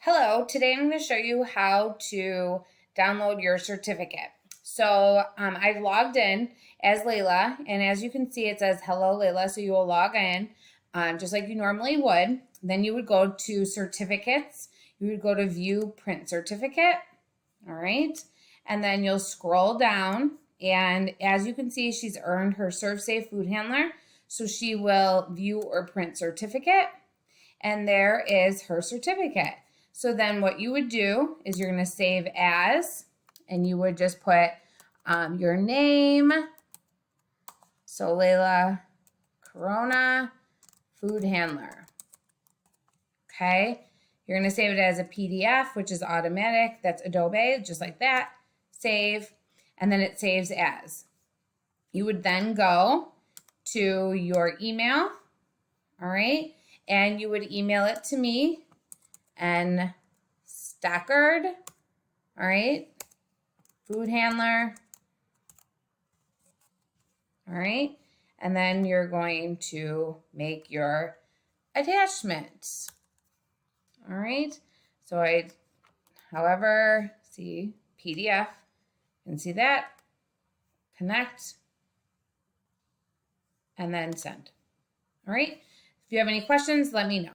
Hello, today I'm going to show you how to download your certificate. So I've logged in as Layla, and as you can see, it says hello Layla. So you will log in just like you normally would. Then you would go to certificates. You would go to view print certificate. All right. And then you'll scroll down, and as you can see, she's earned her ServSafe food handler. So she will view or print certificate, and there is her certificate. So then what you would do is you're going to save as, and you would just put your name. So Layla Corona, food handler. Okay. You're going to save it as a PDF, which is automatic. That's Adobe, just like that. Save, and then it saves as. You would then go to your email, all right, and you would email it to me, and Stockard, all right, food handler, all right, and then you're going to make your attachments, all right. So however, see PDF, you can see that, connect, and then send, all right. If you have any questions, let me know.